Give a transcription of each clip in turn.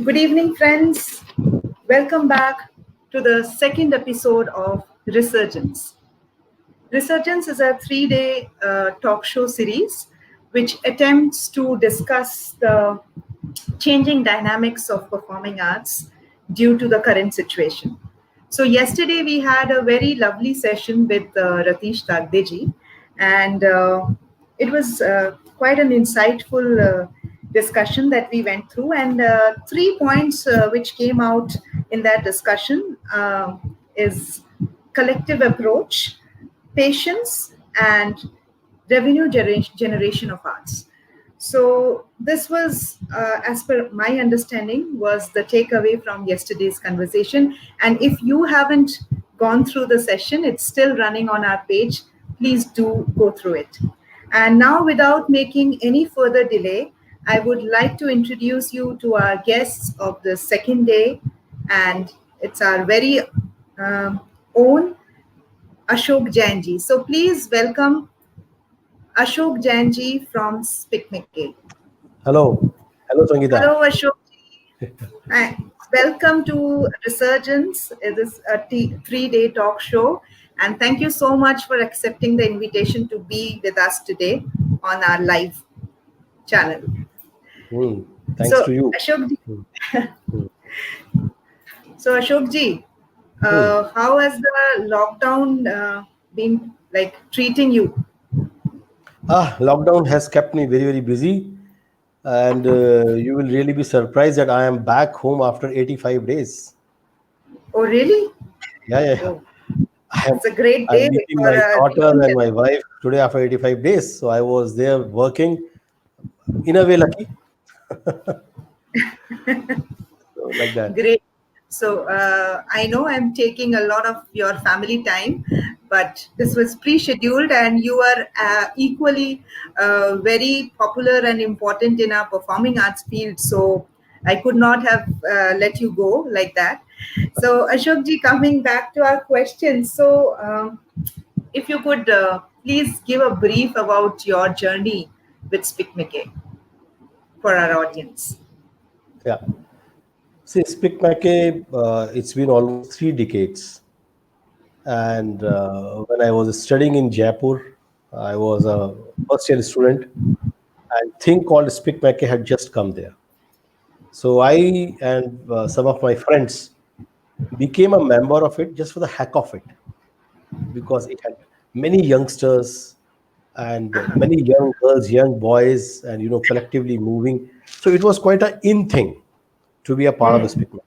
Good evening, friends. Welcome back to the second episode of Resurgence. Resurgence is a 3-day talk show series which attempts to discuss the changing dynamics of performing arts due to the current situation. So, yesterday we had a very lovely session with Ratish Tagdeji, and it was quite an insightful discussion that we went through. And 3 points which came out in that discussion is collective approach, patience, and revenue generation of arts. So this was, as per my understanding, was the takeaway from yesterday's conversation. And if you haven't gone through the session, it's still running on our page. Please do go through it. And now, without making any further delay, I would like to introduce you to our guests of the second day. And it's our very own Ashok Jain ji. So please welcome Ashok Jain ji from SPICMACAY. Hello. Hello, Sangita. Hello, Ashok ji. Welcome to Resurgence. It is a 3-day talk show. And thank you so much for accepting the invitation to be with us today on our live channel. Thanks to you. Ashok ji. So, Ashok ji, how has the lockdown been like treating you? Lockdown has kept me very, very busy. And you will really be surprised that I am back home after 85 days. Oh, really? Yeah. Oh, it's a great day. I'm meeting my daughter and my wife today after 85 days. So I was there working, in a way lucky. So, like that. Great. So I know I'm taking a lot of your family time, but this was pre-scheduled, and you are equally very popular and important in our performing arts field. So I could not have let you go like that. So Ashok ji, coming back to our questions. So if you could please give a brief about your journey with SPICMACAY for our audience. Yeah. See, SPICMACAY, it's been almost 3 decades. And when I was studying in Jaipur, I was a first-year student, and thing called SPICMACAY had just come there. So I and some of my friends became a member of it just for the heck of it, because it had many youngsters and many young girls, young boys, and collectively moving. So it was quite an in thing to be a part of the SPICMACAY.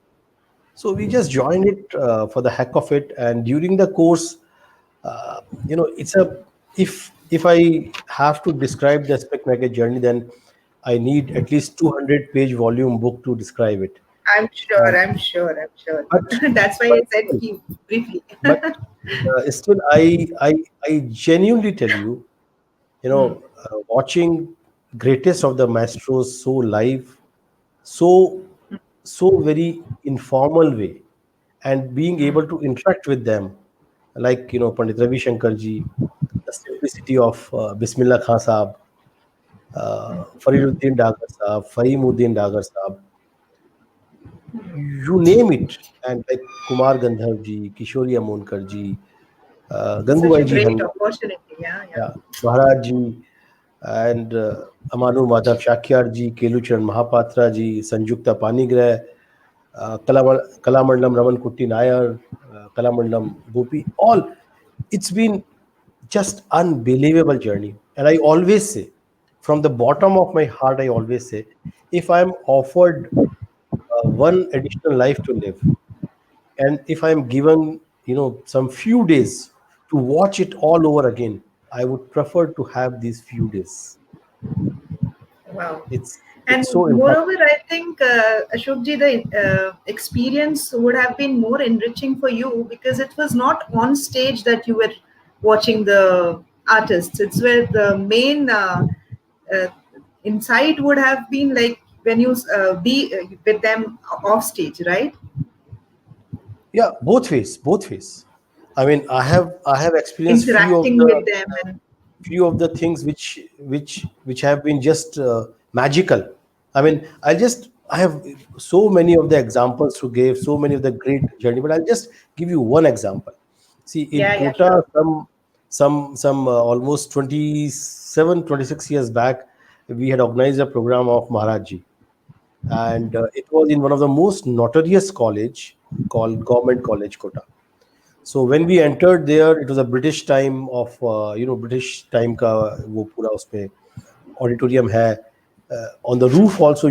So we just joined it for the heck of it, and during the course, it's a if I have to describe the SPICMACAY journey, then I need at least 200-page volume book to describe it. I'm sure. But That's why I said you briefly. But still, I genuinely tell you, watching greatest of the maestros so live, so very informal way, and being able to interact with them, like Pandit Ravi Shankar ji, the simplicity of Bismillah Khan Saab, Fariduddin Dagar Saab, Fahimuddin Dagar Saab, you name it, and like Kumar Gandharv ji, Kishori Amonkar ji, Gangubai ji, Such a great opportunity, yeah. Maharaj ji, and Amanu Madhav Shakyar ji, Kelucharan Mahapatra ji, Sanjukta Panigrah, Kalamandalam Raman Kutti Nayar, Kalamandalam Gopi, all. It's been just unbelievable journey. And I always say, from the bottom of my heart, I always say, if I'm offered one additional life to live, and if I'm given some few days to watch it all over again, I would prefer to have these few days. Wow. It's so moreover, I think Ashok ji, the experience would have been more enriching for you, because it was not on stage that you were watching the artists. It's where the main insight would have been like when you be with them off stage, right? Yeah, both ways. I mean, I have experienced interacting with them and few of the things which have been just magical. I mean, I'll just I have so many of the examples to give, so many of the great journey, but I'll just give you one example. See, in Yeah, yeah, Kota, sure. some almost 27, 26 years back, we had organized a program of Maharajji, and it was in one of the most notorious college called Government College Kota. So when we entered there, it was a British time of British time का वो पूरा उसपे auditorium है. On the roof also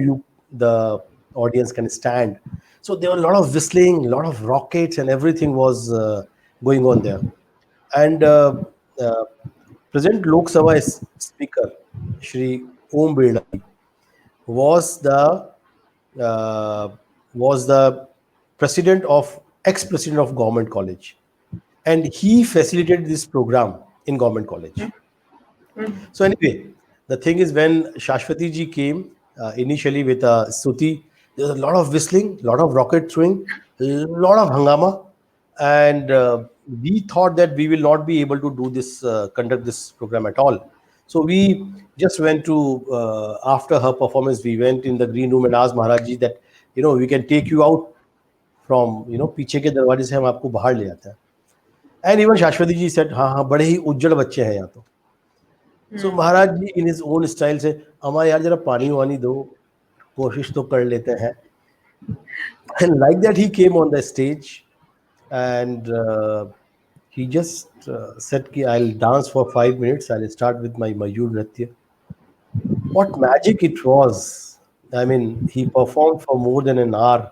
the audience can stand. So there were a lot of whistling, a lot of rockets, and everything was going on there. And uh, present Lok Sabha speaker Shri Om Birla ji was uh, the president of ex-president of government college, and he facilitated this program in government college. So anyway, the thing is, when Shashwati ji came initially with Suti, there was a lot of whistling, a lot of rocket throwing, a lot of hangama, and we thought that we will not be able to do this, conduct this program at all. So we just went to after her performance, we went in the green room and asked Maharaj ji that we can take you out from पीछे के दरवाजे से हम आपको बाहर ले आते हैं. And even Shashwati ji said, हाँ हाँ बड़े ही उज्जवल बच्चे हैं यहाँ तो. सो महाराज जी इन हिज ओन स्टाइल से, हमारे यार जरा पानी वानी दो, कोशिश तो कर लेते हैं. And like that he came on the stage, and he just said कि I'll dance for 5 minutes, I'll start with my Mayur Nritya. What magic it was. I mean, he performed for more than an hour,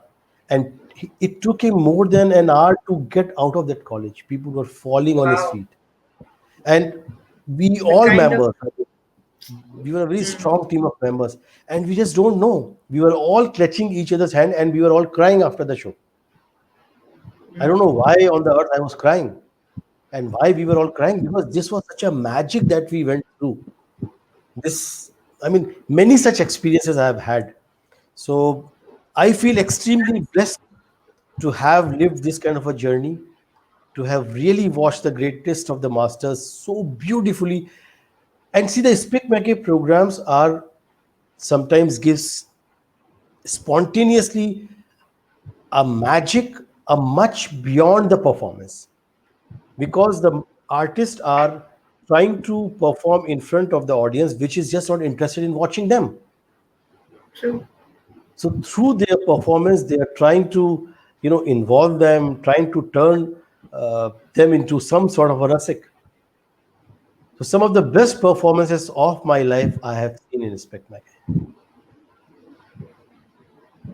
and it took him more than an hour to get out of that college. People were falling on his Wow. feet, and we The all kind of members, we were a very strong team of members, and we just don't know. We were all clutching each other's hand, and we were all crying after the show. I don't know why on the earth I was crying, and why we were all crying, because this was such a magic that we went through. This, I mean, many such experiences I have had. So I feel extremely blessed to have lived this kind of a journey, to have really watched the greatest of the masters so beautifully. And see, the Speak Mackey programs are sometimes gives spontaneously a magic, a much beyond the performance, because the artists are trying to perform in front of the audience which is just not interested in watching them. true. So through their performance they are trying to involve them, trying to turn them into some sort of a rasik. So some of the best performances of my life I have seen in Specmac.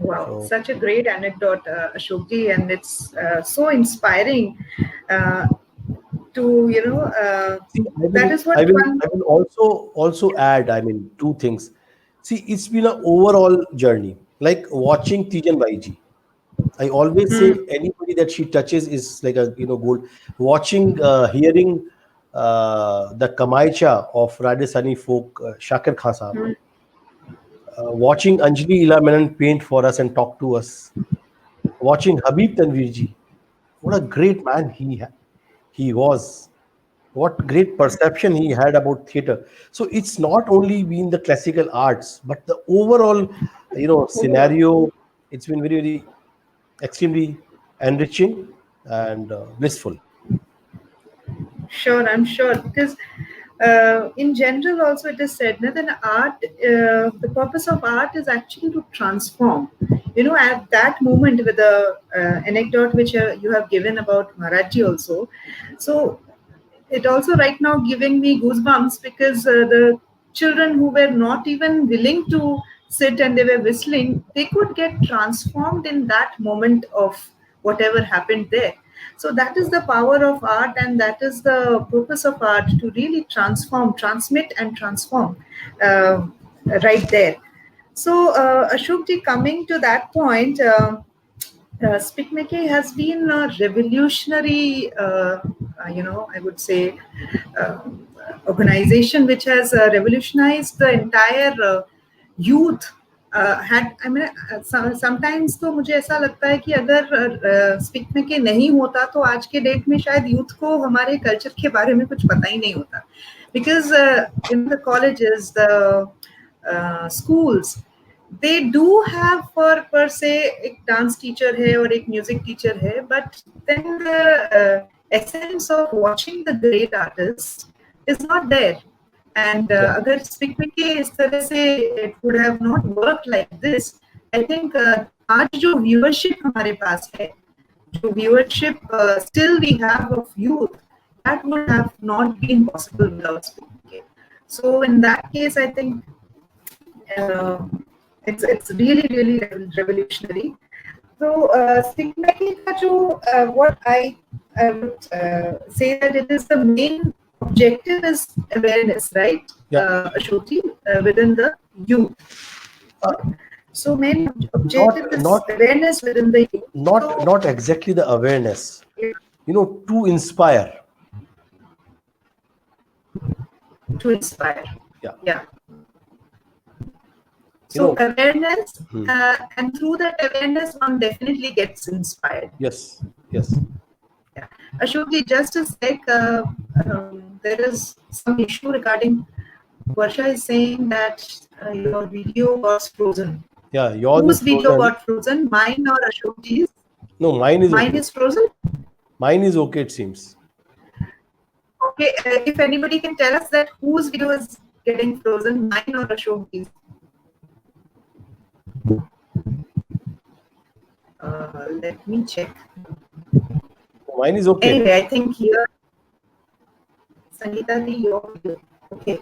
Wow, So such a great anecdote, Ashokji, and it's so inspiring uh, to see, that is what one. I will also add, I mean, two things. See, it's been an overall journey, like watching Tijan Baiji. I always say anybody that she touches is like a gold. Watching, hearing the Kamaicha of Rajasthani folk, Shakir Khan Sahab. Watching Anjali Ila Menon paint for us and talk to us. Watching Habib Tanvirji. What a great man he was. What great perception he had about theater. So it's not only been the classical arts, but the overall, scenario. It's been very, very extremely enriching and blissful. Sure, I'm sure, because in general also it is said that an art, the purpose of art is actually to transform. At that moment with the anecdote which you have given about Maharaji also, so it also right now giving me goosebumps, because the children who were not even willing to sit and they were whistling, they could get transformed in that moment of whatever happened there. So that is the power of art, and that is the purpose of art, to really transform, transmit and transform uh, right there. So Ashokji, coming to that point, SPICMACAY has been a revolutionary, I would say, uh, organization which has revolutionized the entire youth. Had I mean, sometimes तो मुझे ऐसा लगता है कि अगर SPICMACAY नहीं होता तो आज के डेट में शायद यूथ को हमारे कल्चर के बारे में कुछ पता ही नहीं होता, because in the colleges, the schools, they do have for per se एक dance teacher है और एक music teacher है, but then the essence of watching the great artist is not there. And Yeah, अगर speaking के इस तरह से it would have not worked like this, I think आज जो viewership हमारे पास है, जो viewership still we have of youth, that would have not been possible without speaking. So in that case, I think uh, it's really revolutionary. So SPICMACAY का जो what I would say that it is the main objective is awareness, right? yeah. Ashoti, within the youth. Uh, So main not objective is not awareness within the youth. not So not exactly the awareness. yeah, To inspire. to inspire. Yeah. Yeah. You So know. awareness, Hmm. and through that awareness, one definitely gets inspired. Yes. Yes. Yeah. Ashokji, just a sec. There is some issue regarding Varsha is saying that your video was frozen. Yeah. Yours Whose is video frozen. got frozen? Mine or Ashokji's? No, mine is Mine okay. is frozen. Mine is okay. It seems. Okay. If anybody can tell us that whose video is getting frozen, mine or Ashokji's? Let me check. Mine is okay. Anyway, I think here, Sangita, your video. Okay.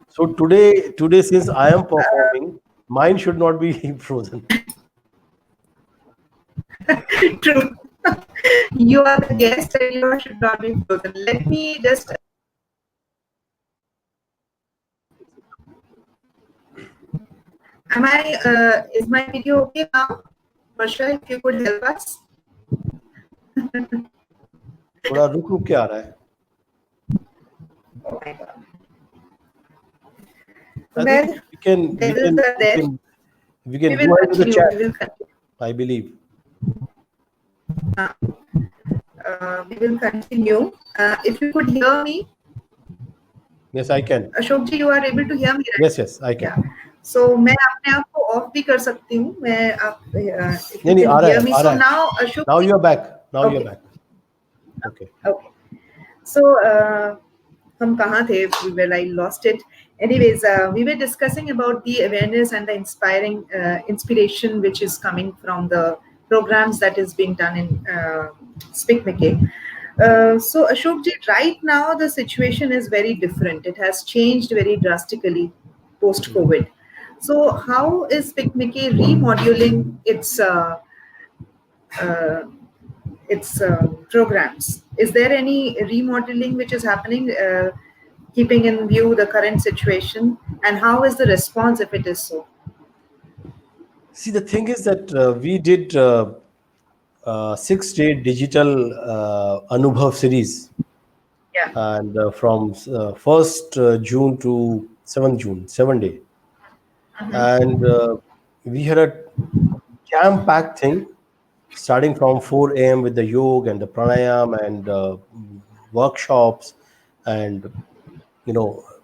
So today, since I am performing, mine should not be frozen. True. You are the guest and you should not be frozen. Let me just. Am I? Is my video okay now? Varsha, if you could help us. थोड़ा रुक रुक के आ रहा है. Oh my God. I Well, think we can devils are there. we can We go will ahead with the continue. chat. We will continue. I believe. We will continue. If you could hear me, Yes, I can. Ashokji, you are able to hear me, right? Yes, I can. Yeah. So मैं अपने आप को of भी कर सकती हूँ. मैं आप if you नहीं can आ रहा hear है me. आ So रहा है. now Ashok. Now you are back. Now you are Okay. back. Okay. Okay. So, हम कहाँ थे? Well, I lost it. Anyways, we were discussing about the awareness and the inspiring inspiration which is coming from the programs that is being done in SPICMACAY. So, Ashokji, right now the situation is very different. It has changed very drastically post-COVID. So, how is SPICMACAY remoduling uh, its programs? Is there any remodeling which is happening, keeping in view the current situation? And how is the response if it is so? See, the thing is that we did 6-day digital Anubhav series, Yeah. and from 1st June to 7th June, 7 day, and we had a jam-packed thing starting from 4 a.m. with the yoga and the pranayam and workshops, and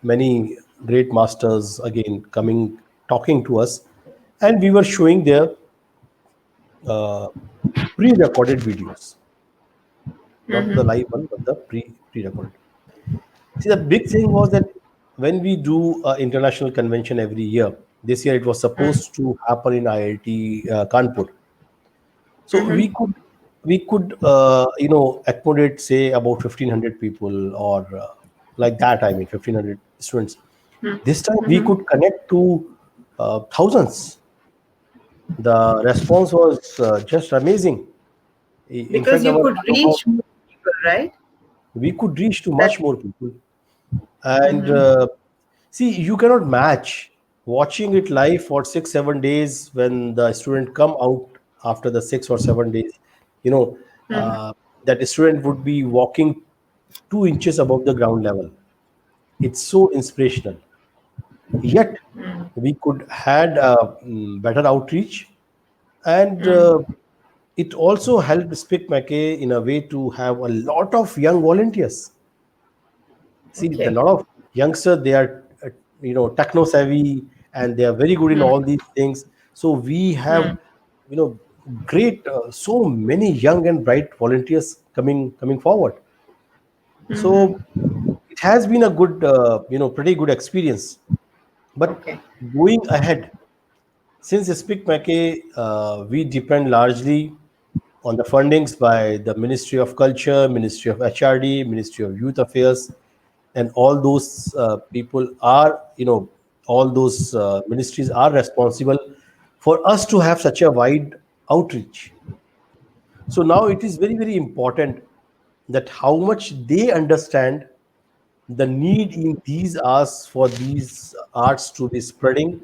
many great masters again coming talking to us, and we were showing their uh, pre-recorded videos, not the live one, but the pre-recorded. See, the big thing was that when we do international convention every year, this year it was supposed to happen in IIT Kanpur. So we could accommodate say about 1,500 people, or like that. I mean, 1,500 students. This time we could connect to thousands. The response was just amazing. In Because fact, you our could reach more people, right? we could reach to That. much more people. And see, you cannot match watching it live for 6 7 days when the student come out after the 6 or 7 days. You know, uh, that student would be walking 2 inches above the ground level. It's so inspirational. Yet we could had better outreach, and it also helped SPICMACAY in a way to have a lot of young volunteers. See, the Okay. lot of youngsters, they are techno savvy, and they are very good in all these things. So we have, you know, great, so many young and bright volunteers coming forward. So it has been a good, pretty good experience. But Okay. going ahead, since SPICMACAY, we depend largely on the fundings by the Ministry of Culture, Ministry of HRD, Ministry of Youth Affairs, and all those people are, all those ministries are responsible for us to have such a wide outreach. So now it is very, very important that how much they understand the need in these hours for these arts to be spreading.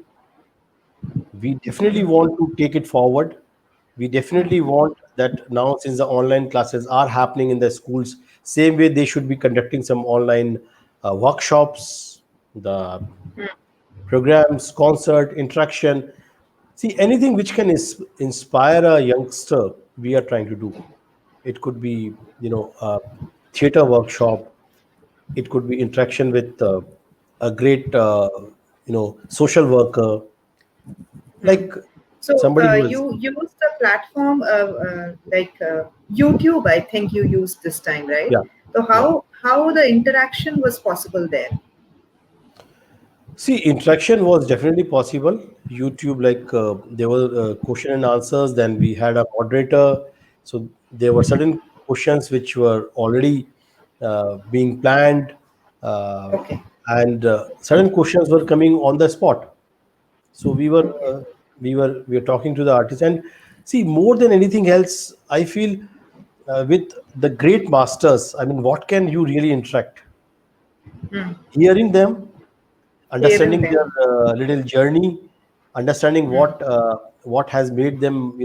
We definitely want to take it forward. We definitely want that now, since the online classes are happening in the schools, same way they should be conducting some online workshops, the programs, concert, interaction. See, anything which can inspire a youngster, we are trying to do. It could be, a theater workshop. It could be interaction with a great, social worker, like So somebody who is, you use the platform like YouTube, I think you used this time, right? yeah, So yeah. how the interaction was possible there? See, interaction was definitely possible. YouTube, like there were question and answers. Then we had a moderator. So there were certain questions which were already being planned, uh, Okay. and certain questions were coming on the spot. So Okay. we were talking to the artist, and see, more than anything else, I feel with the great masters. I mean, what can you really interact? Hearing them, Hearing understanding their them. little journey, understanding what has made them,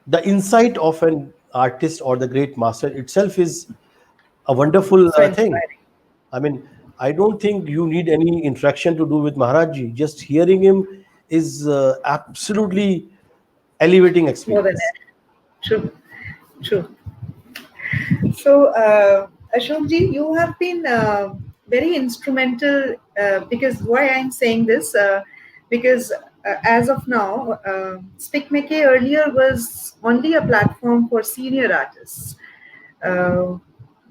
the insight of an artist or the great master itself is a wonderful So thing. inspiring. I mean, I don't think you need any interaction to do with Maharajji. Just hearing him is absolutely elevating More than experience. that. True. True. So, Ashokji, you have been very instrumental because why I'm saying this, because as of now, SPICMACAY earlier was only a platform for senior artists. Uh,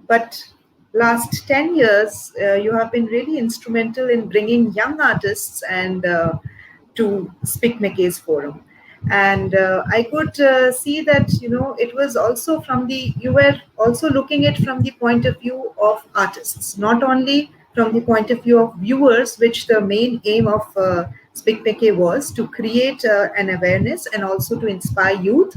but last 10 years, you have been really instrumental in bringing young artists and to Speak McKay's forum. And I could see that, it was also from you were also looking at from the point of view of artists, not only from the point of view of viewers, which the main aim of Speak McKay was to create an awareness and also to inspire youth,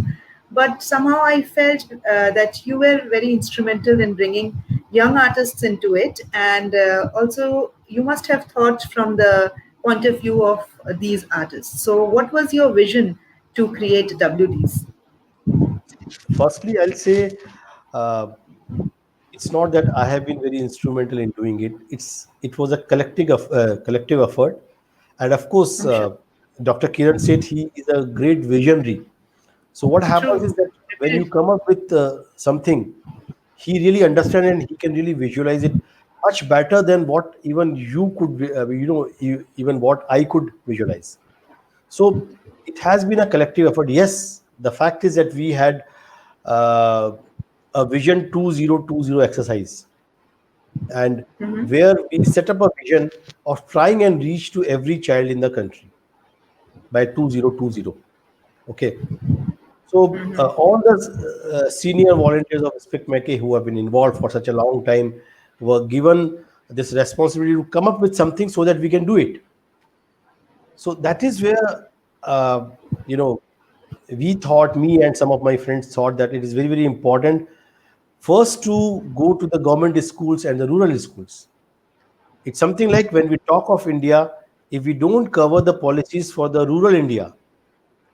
but somehow I felt that you were very instrumental in bringing young artists into it, and also you must have thought from the point of view of these artists. So what was your vision to create WDs? Firstly, I'll say uh, it's not that I have been very instrumental in doing it. It was a collective effort, and of course, I'm sure. Dr. Kiran said he is a great visionary. So what happens is True. that when you Definitely. come up with something, he really understands and he can really visualize it much better than what even you could, even what I could visualize. So it has been a collective effort. Yes, the fact is that we had uh, a Vision 2020 exercise, and where we set up a vision of trying and reach to every child in the country by 2020. Okay. So all the senior volunteers of SPICMACAY who have been involved for such a long time were given this responsibility to come up with something so that we can do it. So that is where, uh, you know, we thought, me and some of my friends thought that it is very, very important first to go to the government schools and the rural schools. It's something like when we talk of India, if we don't cover the policies for the rural India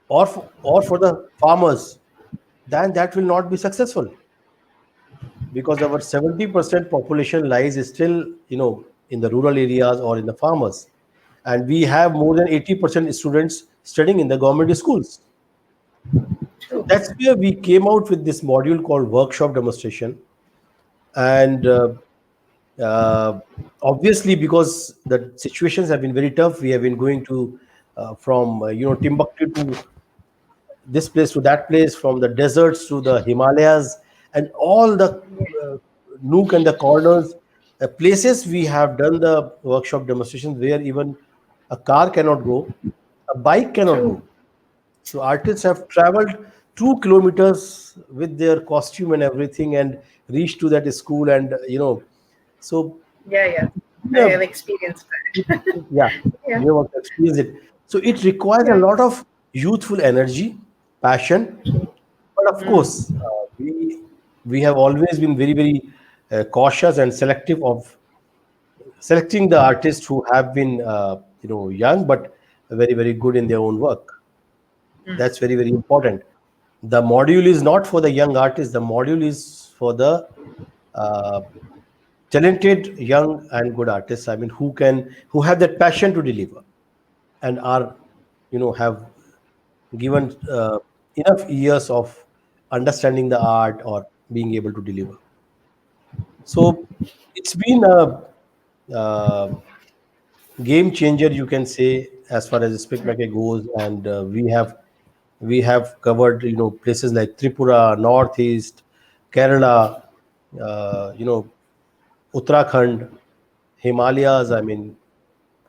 or for the farmers, then that will not be successful, because our 70% population lies still, in the rural areas or in the farmers, and we have more than 80% students studying in the government schools. So True. that's where we came out with this module called workshop demonstration. And uh, obviously, because the situations have been very tough, we have been going to from Timbuktu to this place to that place, from the deserts to the Himalayas, and all the uh, nook and the corners, places we have done the workshop demonstrations where even a car cannot go, a bike cannot True. go. So artists have traveled 2 kilometers with their costume and everything and reached to that school, and so Yeah, yeah. I yeah, have experienced that. yeah, Yeah, you have also experienced it. So it requires a yeah. lot of youthful energy, passion, True. but of course, we have always been very, very cautious and selective of selecting the artists who have been, young but very, very good in their own work. That's very, very important. The module is not for the young artists. The module is for the uh, talented, young, and good artists. I mean, who have that passion to deliver and are, have given enough years of understanding the art or being able to deliver. So it's been a game changer, you can say, as far as SPICMACAY goes, and we have covered places like Tripura, Northeast, Kerala, Uttarakhand, Himalayas. I mean,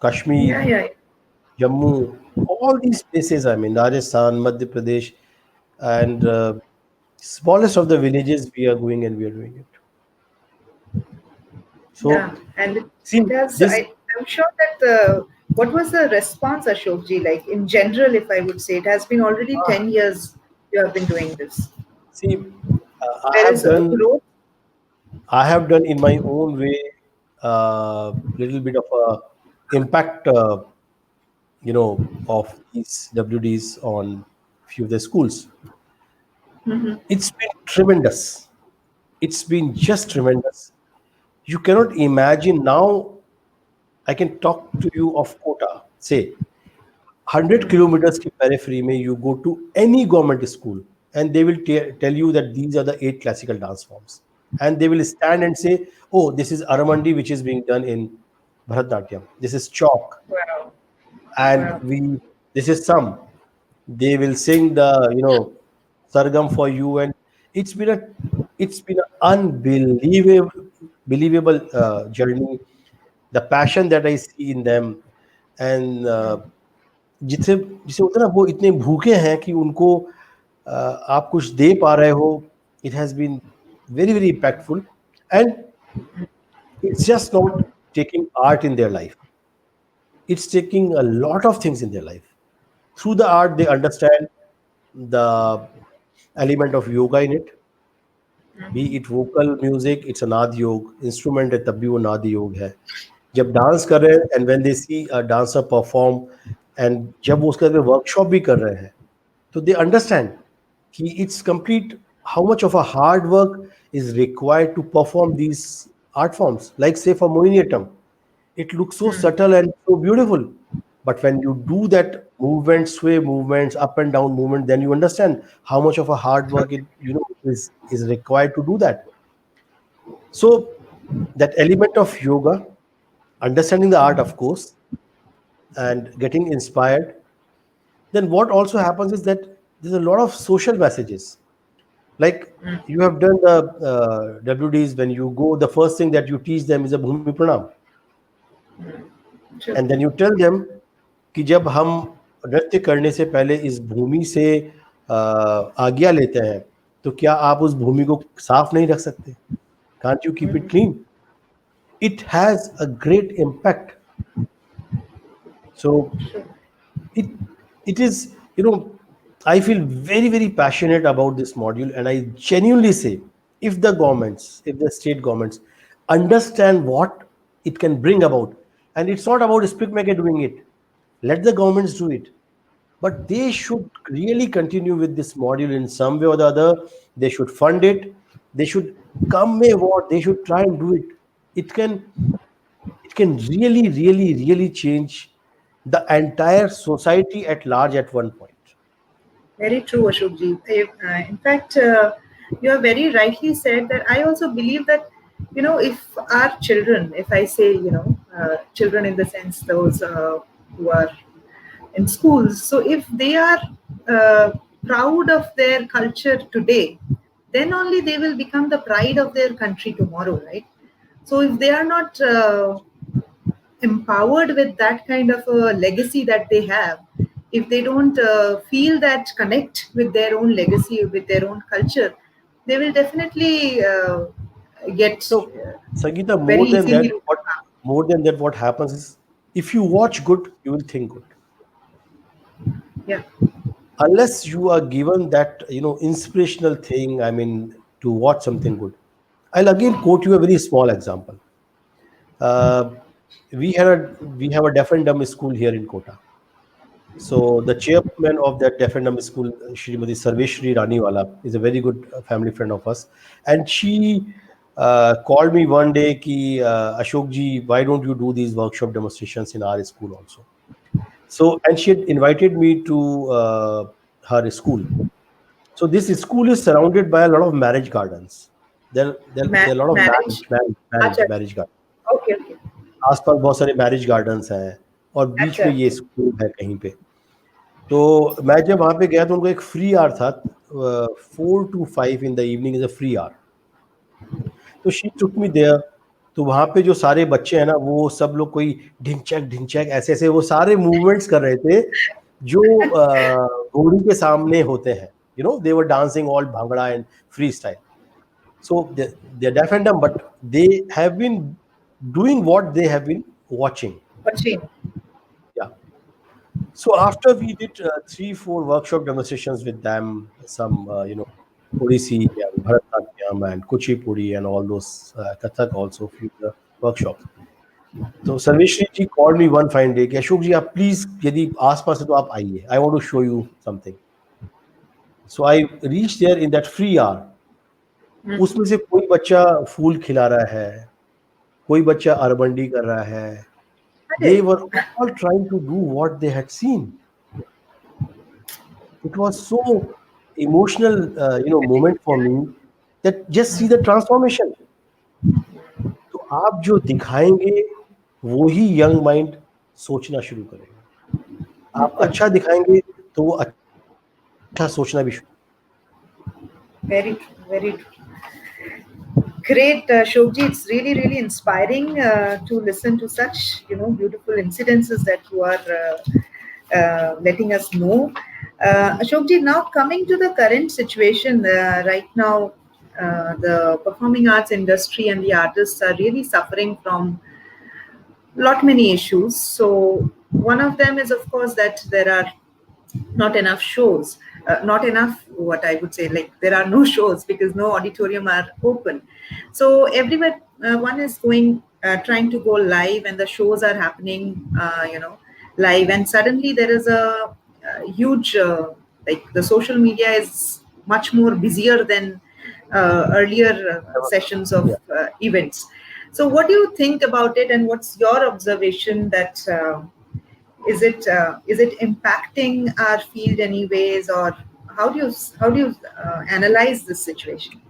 Kashmir, Yeah, yeah. Jammu, all these places. I mean, Rajasthan, Madhya Pradesh, and smallest of the villages we are going and we are doing it. Yeah, So, and see it has. this. I'm sure that the what was the response, Ashokji? Like in general, if I would say, it has been already Ah, 10 years you have been doing this. see, There is a growth. I have done in my own way little bit of a impact, of these WDs on few of the schools. It's been tremendous. It's been just tremendous. You cannot imagine now. I can talk to you of quota. Say 100 kilometers की periphery में you go to any government school and they will tell you that these are the 8 classical dance forms, and they will stand and say, oh, this is Aramandi which is being done in Bharatnatyam, this is chalk, Wow, and wow. we this is some, they will sing the sargam for you, and it's been a it's been an unbelievable journey. The passion that I see in them, and जिसे जिसे होता है ना, वो इतने भूखे हैं कि उनको आप कुछ दे पा रहे हो. It has been very, very impactful, and it's just not taking art in their life, it's taking a lot of things in their life. Through the art they understand the element of yoga in it, be it vocal music, it's a नाद योग, instrument है तब भी वो नाद योग है. जब डांस कर रहे हैं and when they see a dancer perform, and जब वो उसके वर्कशॉप भी कर रहे हैं, so they understand कि it's complete how much of a hard work is required to perform these art forms. Like say for Mohiniyattam, it looks so subtle and so beautiful, but when you do that movement, sway movements, up and down movement, then you understand how much of a hard work it is required to do that. So that element of yoga, understanding the art, of course, and getting inspired. Then what also happens is that there's a lot of social messages. Like you have done the WDs, when you go, the first thing that you teach them is a Bhumi Pranam. True. And then you tell them कि जब हम नृत्य करने से पहले इस भूमि से आज्ञा लेते हैं, तो क्या आप उस भूमि को साफ नहीं रख सकते? Can't you keep it clean? It has a great impact. So it it is, I feel very, very passionate about this module, and I genuinely say, if the governments, if the state governments understand what it can bring about, and it's not about SPICMACAY doing it, let the governments do it, but they should really continue with this module in some way or the other. They should fund it, they should come may what, they should try and do it. It can really, really, really change the entire society at large at one point. Very true, Ashokji. In fact, you have very rightly said that. I also believe that, if our children, if I say, children in the sense those who are in schools. So if they are uh, proud of their culture today, then only they will become the pride of their country tomorrow, right? So if they are not empowered with that kind of a legacy that they have, if they don't feel that connect with their own legacy, with their own culture, they will definitely get So, Sangeeta, very more than easily that, rooted. what happens is, if you watch good, you will think good. Yeah. Unless you are given that, inspirational thing, I mean, to watch something good. I'll again quote you a very small example. uh, we have a deaf and dumb school here in Kota. So the chairman of that deaf and dumb school, Shrimati Sarveshri Raniwala, is a very good family friend of us, and she called me one day ki, Ashok ji, why don't you do these workshop demonstrations in our school also? So, and she had invited me to her school. So this school is surrounded by a lot of marriage gardens. There are a lot of Marriage. अच्छा. marriage gardens. Okay, okay. आसपास बहुत सारे marriage gardens हैं और बीच में अच्छा. ये school है कहीं पे। तो मैं जब वहाँ पे गया तो उनको एक फ्री आवर था, 4 to 5 in the evening is a free hour. तो शी टुक मी देयर। तो वहाँ पे जो सारे बच्चे हैं ना, वो सब लोग कोई ढिंचैक ढिंचैक ऐसे ऐसे वो सारे मूवमेंट्स कर रहे थे जो घोड़ी के सामने होते हैं। They were dancing all bhangra and freestyle. So they're deaf and dumb, but they have been doing what they have been watching. Pachhin. Yeah. So after we did 3, 4 workshop demonstrations with them, some Odissi and Bharatanatyam and Kuchipudi and all those Kathak also few workshops. So Sarveshri ji called me one fine day कि अशोक जी आप please यदि आसपास है तो आप आइए, I want to show you something. So I reached there in that free hour. उसमें से कोई बच्चा फूल खिला रहा है, कोई बच्चा अरबंडी कर रहा है. They अरे. were all trying to do what they had seen. It was so emotional, moment for me, that just see the transformation. तो आप जो दिखाएंगे वो ही यंग माइंड सोचना शुरू करेगा. आप बिल्कुल. अच्छा दिखाएंगे तो वो अच्छा सोचना भी शुरू. Very true, very true. Great, Shobji. It's really, really inspiring to listen to such, beautiful incidences that you are letting us know. Ashokji, now coming to the current situation, right now, the performing arts industry and the artists are really suffering from lot many issues. So one of them is, of course, that there are not enough shows, not enough, what I would say, like there are no shows because no auditorium are open. So everywhere one is going, trying to go live, and the shows are happening, live, and suddenly there is a huge, like the social media is much more busier than earlier sessions of Yeah. events. So what do you think about it, and what's your observation that is it impacting our field anyways, or how do you analyze this situation?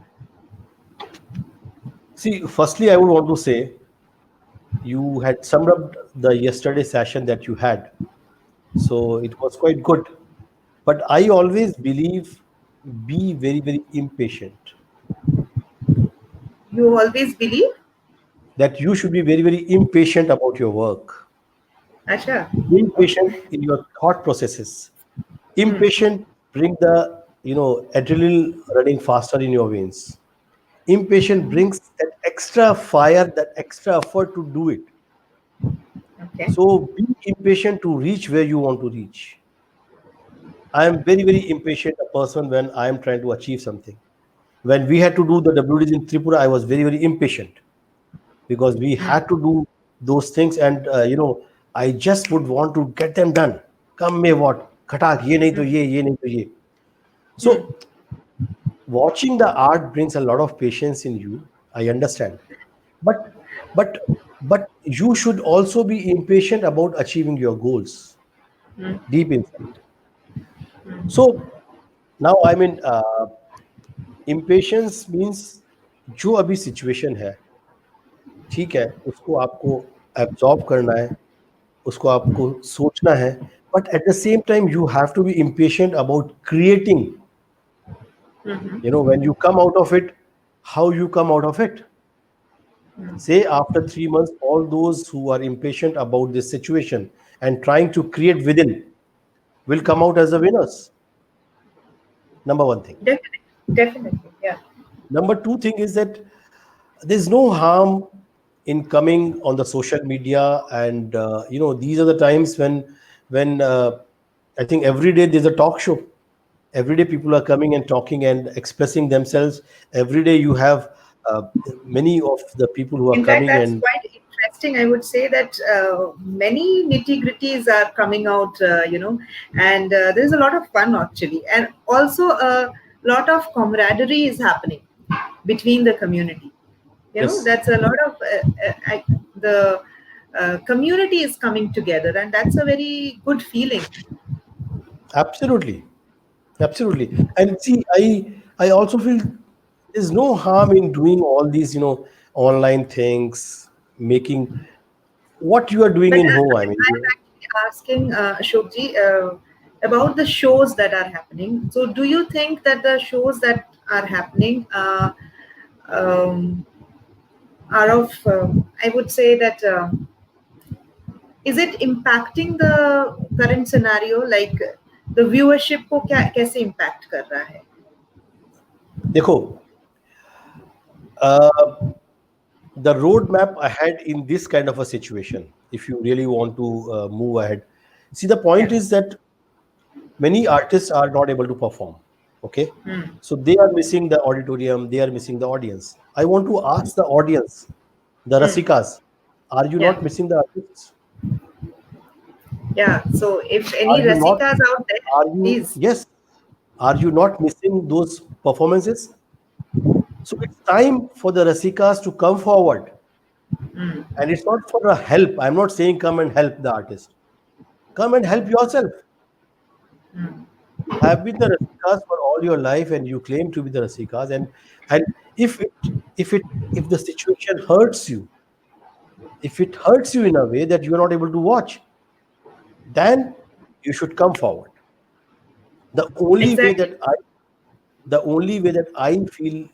See, firstly, I would want to say you had summed up the yesterday session that you had. So it was quite good. But I always believe be very, very impatient. You always believe? That you should be very, very impatient about your work. Acha. Impatient in your thought processes. Impatient bring the adrenaline running faster in your veins. Impatient brings that extra fire, that extra effort to do it. Okay. So be impatient to reach where you want to reach. I am very, very impatient a person when I am trying to achieve something. When we had to do the WDs in Tripura, I was very, very impatient because we had to do those things, and I just would want to get them done. Come may what, khatak, ye nahi to ye. So watching the art brings a lot of patience in you. I understand, but but but you should also be impatient about achieving your goals deep inside. So now I mean, impatience means जो अभी situation है, ठीक है, उसको आपको absorb करना है, उसको आपको सोचना है, but at the same time you have to be impatient about creating. When you come out of it, how you come out of it. Say after 3 months, all those who are impatient about this situation and trying to create within will come out as the winners. Number one thing. Definitely, definitely, yeah. Number two thing is that there's no harm in coming on the social media, and these are the times when I think every day there's a talk show. Every day people are coming and talking and expressing themselves. Every day you have uh, many of the people who are In fact, coming that's and quite interesting. I would say that many nitty gritties are coming out, and there's a lot of fun actually, and also a lot of camaraderie is happening between the community. yes, That's a lot of the community is coming together, and that's a very good feeling. absolutely, absolutely. And see, I also feel there's no harm in doing all these online things, making what you are doing But in home. I mean, I'm actually asking Ashokji about the shows that are happening. So, do you think that the shows that are happening um, are of, I would say that, is it impacting the current scenario? Like the viewership को कैसे impact कर रहा है? देखो, uh, the roadmap ahead in this kind of a situation, if you really want to move ahead. See, the point Yeah. is that many artists are not able to perform. Okay, Hmm. so they are missing the auditorium, they are missing the audience. I want to ask the audience, the Hmm. rasikas, are you Yeah. not missing the artists? Yeah. So, if Are any you not? Rasikas out there, Are you? please. Yes. Are you not missing those performances? So it's time for the rasikas to come forward, and it's not for a help. I'm not saying come and help the artist. Come and help yourself. You have been the rasikas for all your life, and you claim to be the rasikas. And if it if it if the situation hurts you, if it hurts you in a way that you are not able to watch, then you should come forward. The only way Exactly. that I the only way that I feel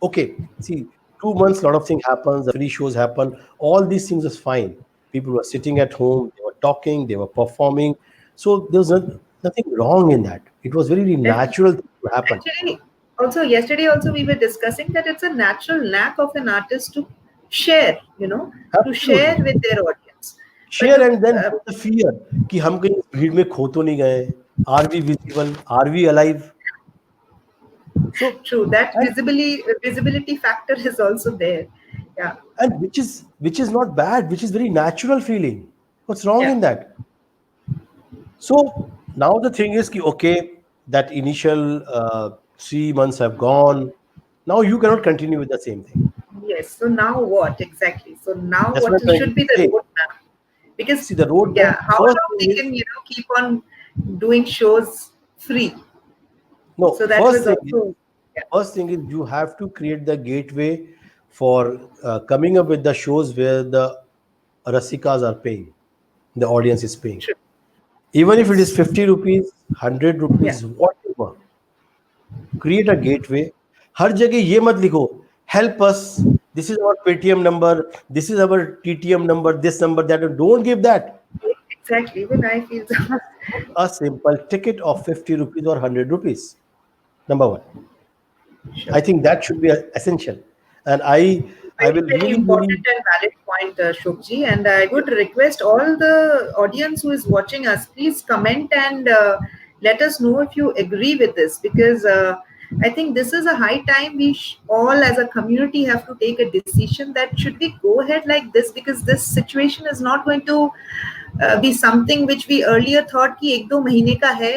okay. See, 2 months, a lot of things happens. The free shows happen. All these things is fine. People were sitting at home. They were talking. They were performing. So there was nothing wrong in that. It was very Definitely. natural thing to happen. Actually, also yesterday, also we were discussing that it's a natural knack of an artist to share, to share Absolutely. with their audience. But Share look, and then have the fear कि हम कहीं इस भीड़ में खो तो नहीं गए. Are we visible? Are we alive? So true, that and visibility factor is also there. Yeah, and which is not bad. Which is very natural feeling. What's wrong yeah, in that? So now the thing is, ki, okay, that initial 3 months have gone. Now you cannot continue with the same thing. yes. So now what exactly? So now That's what what I'm trying to should be the say. roadmap? Because See, the roadmap. yeah, how First long thing they is can keep on doing shows free? no. So that was also yeah. First thing is you have to create the gateway for coming up with the shows where the rasikas are paying, the audience is paying. True. Even if it is Yes. 50 rupees, 100 Yeah. rupees, whatever, create a gateway. हर जगह ये मत लिखो help us, this is our paytm number, this is our ttm number, this number, that. Don't give that. Exactly. Even I feel so. Put a simple ticket of 50 rupees or 100 rupees. Number one, Sure. I think that should be essential. And I Very, will very really really important and valid point, Shobji. And I would request all the audience who is watching us, please comment and let us know if you agree with this, because I think this is a high time we all as a community have to take a decision that should we go ahead like this, because this situation is not going to be something which we earlier thought कि एक दो महीने का है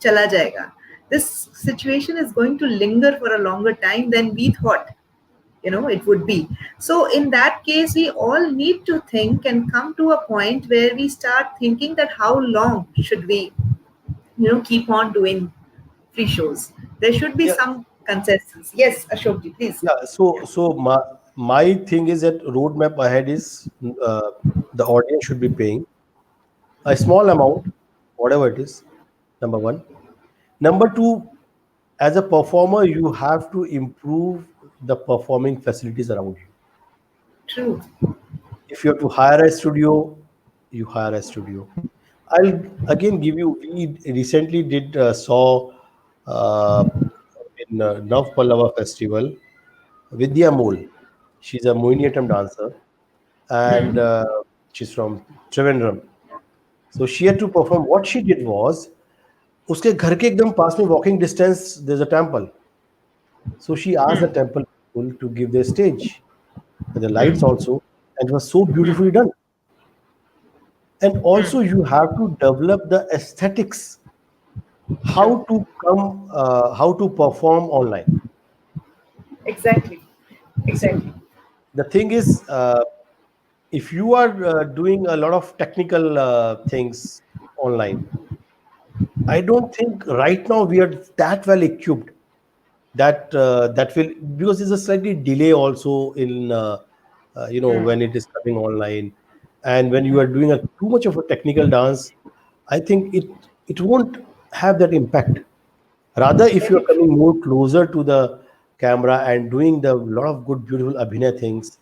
चला जाएगा. This situation is going to linger for a longer time than we thought it would be. So in that case we all need to think and come to a point where we start thinking that how long should we keep on doing free shows. There should be yeah, some consensus. Yes, Ashokji, please. yeah. So my thing is that roadmap ahead is uh, the audience should be paying a small amount, whatever it is. Number one. Number two, as a performer, you have to improve the performing facilities around you. True. If you have to hire a studio, you hire a studio. I'll again give you. We recently did saw uh, in Nav Pallava festival Vidya Mol. She's a Mohiniyattam dancer, and she's from Trivandrum. So she had to perform. What she did was, उसके घर के एकदम पास में walking distance there's a temple. So she asked the temple people to give their stage and the lights also, and it was so beautifully done. And also you have to develop the aesthetics, True. how to perform online. Exactly. See, Exactly. the thing is, if you are doing a lot of technical things online, I don't think right now we are that well equipped that will, because there's a slightly delay also in when it is coming online, and when you are doing a too much of a technical dance, I think it won't have that impact. Rather, if you are Very true. coming more closer to the camera and doing the lot of good beautiful abhinay things,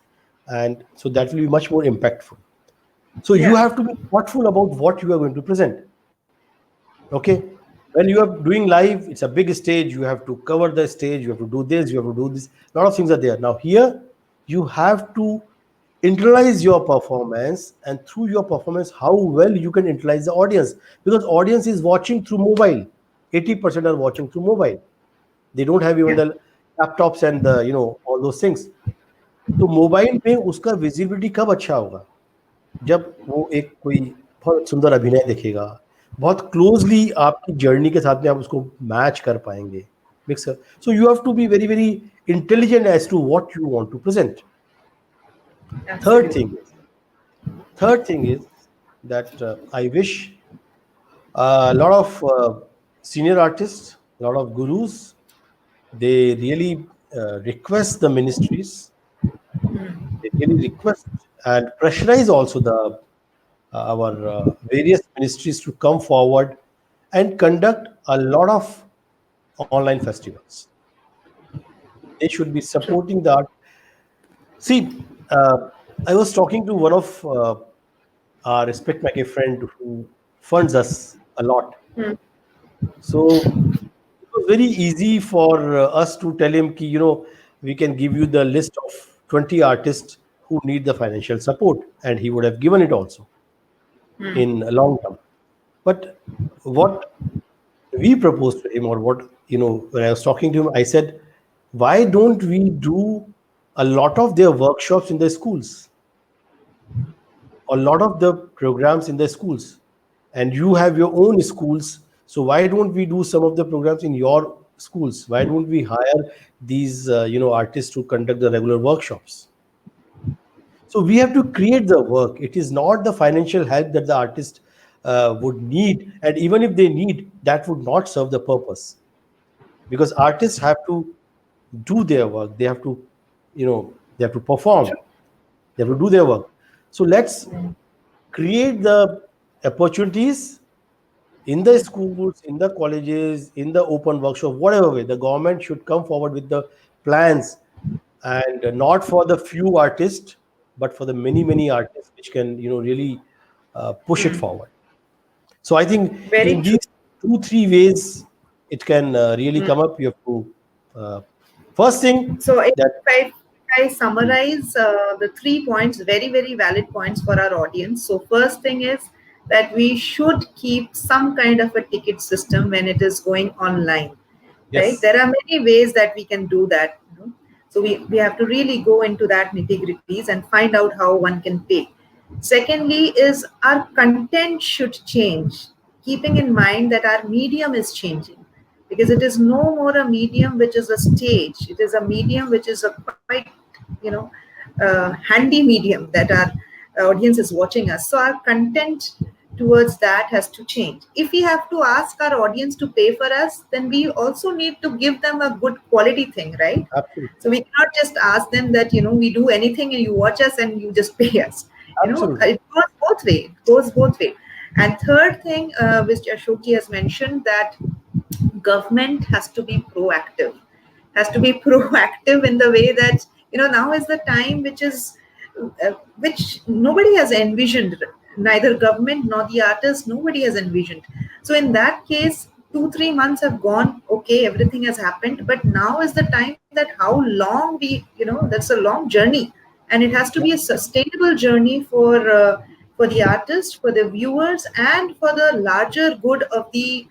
and so that will be much more impactful. So you Yeah. have to be thoughtful about what you are going to present. Okay, when you are doing live, it's a big stage, you have to cover the stage, you have to do this, you have to do this, a lot of things are there. Now here you have to internalize your performance, and through your performance how well you can internalize the audience, because audience is watching through mobile. 80% are watching through mobile. They don't have even Yeah. the laptops and the all those things. तो mobile में उसका visibility कब अच्छा होगा, जब वो एक कोई बहुत सुंदर अभिनय दिखेगा, बहुत क्लोजली आपकी जर्नी के साथ में आप उसको मैच कर पाएंगे, mixer. So you have to be very very intelligent as to what you want to present. Third Absolutely. Thing third thing is that I wish a lot of senior artists, a lot of gurus, they really request the ministries, they really request and pressurize also the our various ministries to come forward and conduct a lot of online festivals. They should be True. supporting the art. See, I was talking to one of our SPICMACAY friend who funds us a lot. So it was very easy for us to tell him, ki, we can give you the list of 20 artists who need the financial support, and he would have given it also in a long term. But what we proposed to him, or what, when I was talking to him, I said, why don't we do a lot of their workshops in the schools, a lot of the programs in the schools, and you have your own schools, so why don't we do some of the programs in your schools? Why don't we hire these artists to conduct the regular workshops? So we have to create the work. It is not the financial help that the artist would need, and even if they need, that would not serve the purpose, because artists have to do their work. They have to, they have to perform. True. They have to do their work. So let's create the opportunities in the schools, in the colleges, in the open workshop, whatever way. The government should come forward with the plans, and not for the few artists, but for the many many artists, which can really push it forward. So I think Very in true. these 2 3 ways it can really come up. You have to first thing So that if I summarize the 3 points, very, very valid points for our audience. So first thing is that we should keep some kind of a ticket system when it is going online, right? yes, There are many ways that we can do that. So we have to really go into that nitty gritties and find out how one can pay. Secondly, is our content should change, keeping in mind that our medium is changing, because it is no more a medium which is a stage. It is a medium which is a quite, you know, handy medium that our audience is watching us. So our content towards that has to change. If we have to ask our audience to pay for us, then we also need to give them a good quality thing, right? absolutely, So we cannot just ask them that, we do anything and you watch us and you just pay us. absolutely, It goes both way. It goes both way. And third thing, which Ashokji has mentioned, that government has to be proactive, has to be proactive in the way that, now is the time which nobody has envisioned, neither government nor the artist, nobody has envisioned. So in that case, 2 3 months have gone, okay, everything has happened, but now is the time that how long that's a long journey, and it has to be a sustainable journey for the artist, for the viewers, and for the larger good of the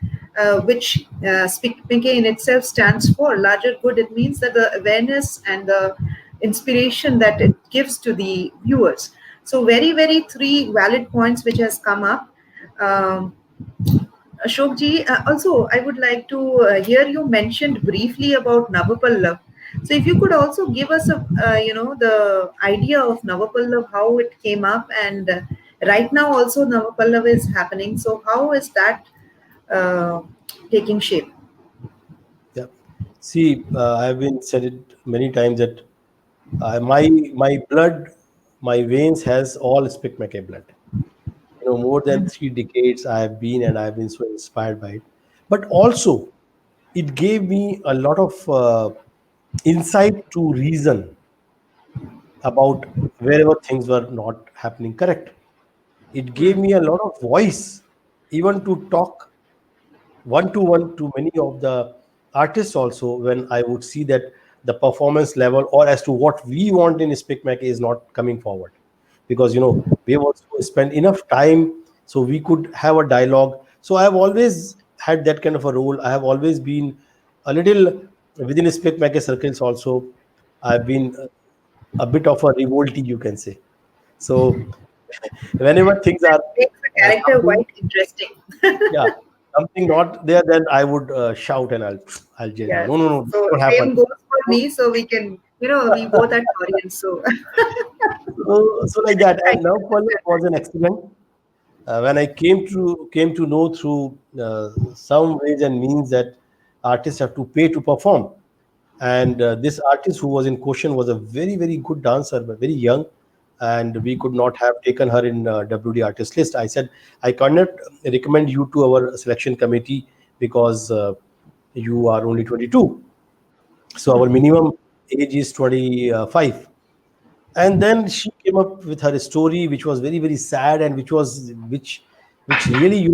which SPICMACAY in itself stands for. Larger good, it means that the awareness and the inspiration that it gives to the viewers. So very, very three valid points which has come up. Um, Ashokji, also I would like to hear you mentioned briefly about Navapallav. So if you could also give us the idea of Navapallav, how it came up, and right now also Navapallav is happening. So how is that uh, taking shape? Yeah. See, I've been said it many times that my blood, my veins has all SPICMACAY blood. More than 3 decades I have been, and I've been so inspired by it. But also, it gave me a lot of insight to reason about wherever things were not happening correct. It gave me a lot of voice, even to talk one to one to many of the artists also, when I would see that the performance level or as to what we want in SPICMAC is not coming forward. Because we have also spent enough time so we could have a dialogue. So I have always had that kind of a role. I have always been a little within SPICMAC circles also. I've been a bit of a revolty, you can say. So whenever things That are makes the character something, quite interesting. yeah, something not there, then I would shout and I'll just Yes. no, no, no, this So won't happen. same goes for So, me. So we can, we both are Koreans. So so like that. I And now can Pallav understand was an experiment. When I came to know through some ways and means that artists have to pay to perform. And this artist who was in question was a very, very good dancer, but very young, and we could not have taken her in WD artist list. I said I cannot recommend you to our selection committee because you are only 22. So our minimum age is 25. And then she came up with her story, which was very, very sad, and which really,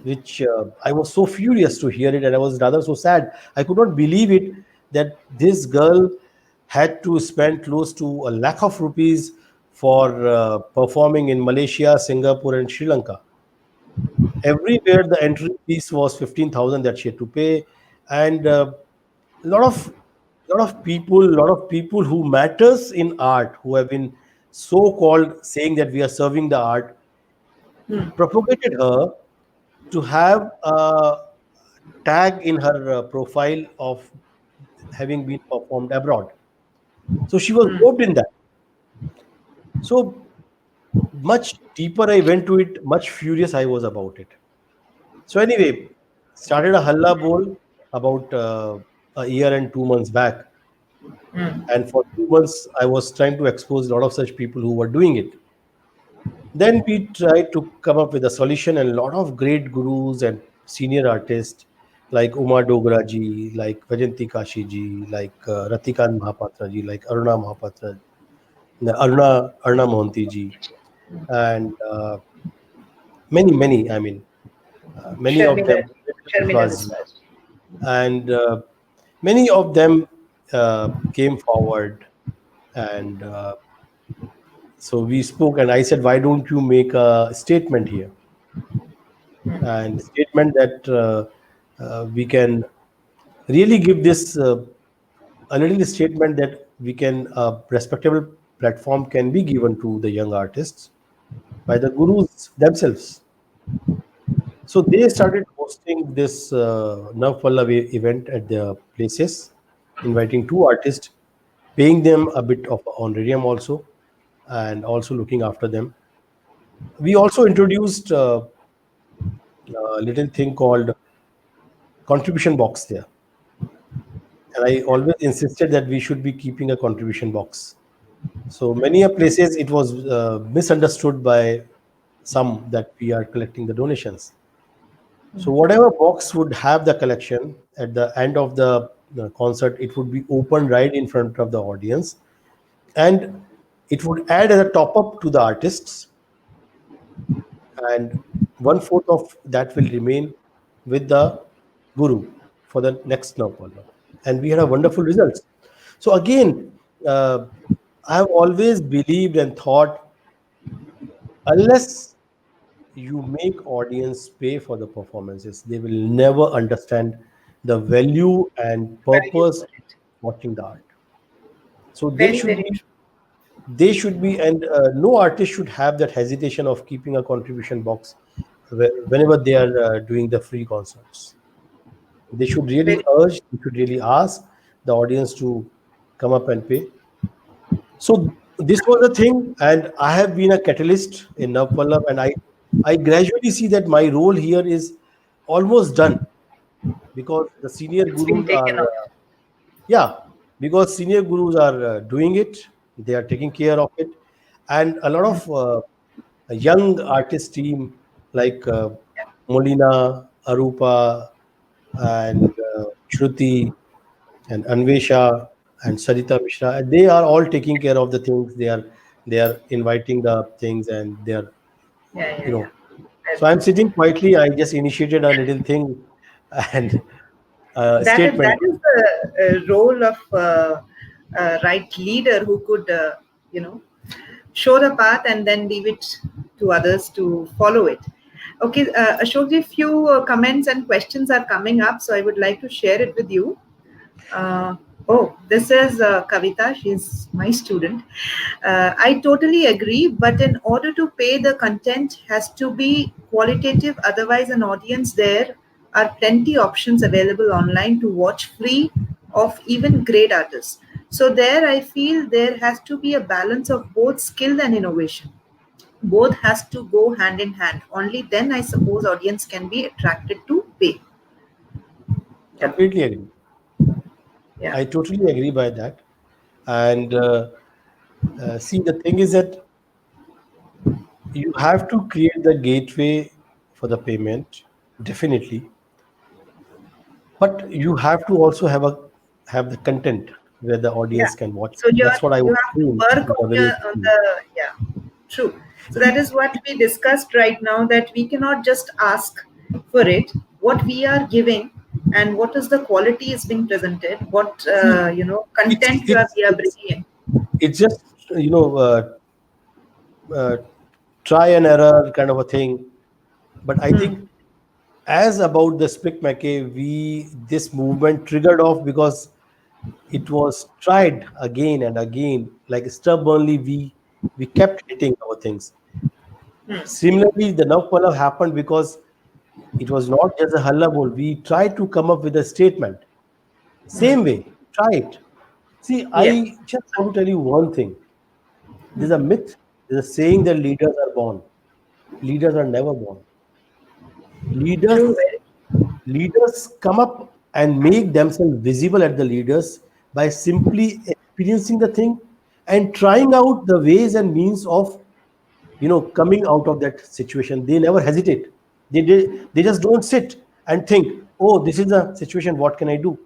which I was so furious to hear it, and I was rather so sad. I could not believe it that this girl had to spend close to a lakh of rupees for performing in Malaysia, Singapore, and Sri Lanka. Everywhere the entry fees was 15,000 that she had to pay, and a lot of people who matters in art, who have been so called saying that we are serving the art, propagated her to have a tag in her profile of having been performed abroad. So she was roped in that. So much deeper I went to it, much furious I was about it. So anyway, started a halla bowl about a year and 2 months back, and for 2 months I was trying to expose a lot of such people who were doing it. Then we tried to come up with a solution, and a lot of great gurus and senior artists like Uma Dogra ji, like Vajanti Kashi ji, like Ratikan Mahapatra ji, like Aruna Mahapatra, Aruna Mohanty ji, and many, many. I mean, many of Sharmila, them, Sharmila Biswas ji, Biswas. and many of them came forward, and so we spoke, and I said, why don't you make a statement here, and statement that we can really give this a little statement that we can respectable platform can be given to the young artists by the gurus themselves. So they started hosting this Nav Pallavi event at their places, inviting two artists, paying them a bit of honorarium also, and also looking after them. We also introduced a little thing called contribution box there, and I always insisted that we should be keeping a contribution box. So many a places it was misunderstood by sum that we are collecting the donations. So whatever box would have the collection at the end of the concert, it would be opened right in front of the audience, and it would add as a top up to the artists, and one fourth of that will remain with the guru for the next Navpalla. And we had a wonderful results. So again, uh, I have always believed and thought, unless you make audience pay for the performances, they will never understand the value and Value purpose for of it. watching the art. So Very, very true. and no artist should have that hesitation of keeping a contribution box whenever they are doing the free concerts. They should really Very urge, they should really ask the audience to come up and pay. So this was the thing, and I have been a catalyst in Navpallab, and I gradually see that my role here is almost done, because the senior it's been gurus are taken off. yeah, because senior gurus are doing it, they are taking care of it, and a lot of a young artist team like Molina, Arupa, and Shruti, and Anvesha, and Sarita Mishra, and they are all taking care of the things. They are inviting the things, and they are, Yeah, you yeah, know. yeah. Uh, So I'm sitting quietly. I just initiated a little thing, and statement. that is the role of right leader who could show the path and then leave it to others to follow it. Okay, Ashokji, few comments and questions are coming up, so I would like to share it with you. Uh, oh, this is Kavita. She's my student. I totally agree, but in order to pay, the content has to be qualitative. Otherwise, an audience there are plenty options available online to watch free of even great artists. So there, I feel there has to be a balance of both skill and innovation. Both has to go hand in hand. Only then, I suppose, audience can be attracted to pay. Yeah, Completely agree. yeah, I totally agree by that. And see, the thing is that you have to create the gateway for the payment, definitely, but you have to also have the content where the yeah. audience can watch. So That's what I you was have to saying work in the on very beginning. yeah, true. So that is what we discussed right now, that we cannot just ask for it. What we are giving and what is the quality is being presented, what See, it's content it's we are it's bringing in. it's just, uh, try and error kind of a thing. But I Hmm. think, as about the SPICMACAY, we this movement triggered off because it was tried again and again, like stubbornly we kept hitting our things. Hmm. Similarly, the Navpala happened because it was not just a hullabaloo. We tried to come up with a statement. Same way, try it. See, Yeah. I just want to tell you one thing. There's a myth, there's a saying that leaders are born. Leaders are never born. True. Leaders leaders come up and make themselves visible at the leaders by simply experiencing the thing and trying out the ways and means of coming out of that situation. They never hesitate. They just don't sit and think, oh, this is a situation, what can I do?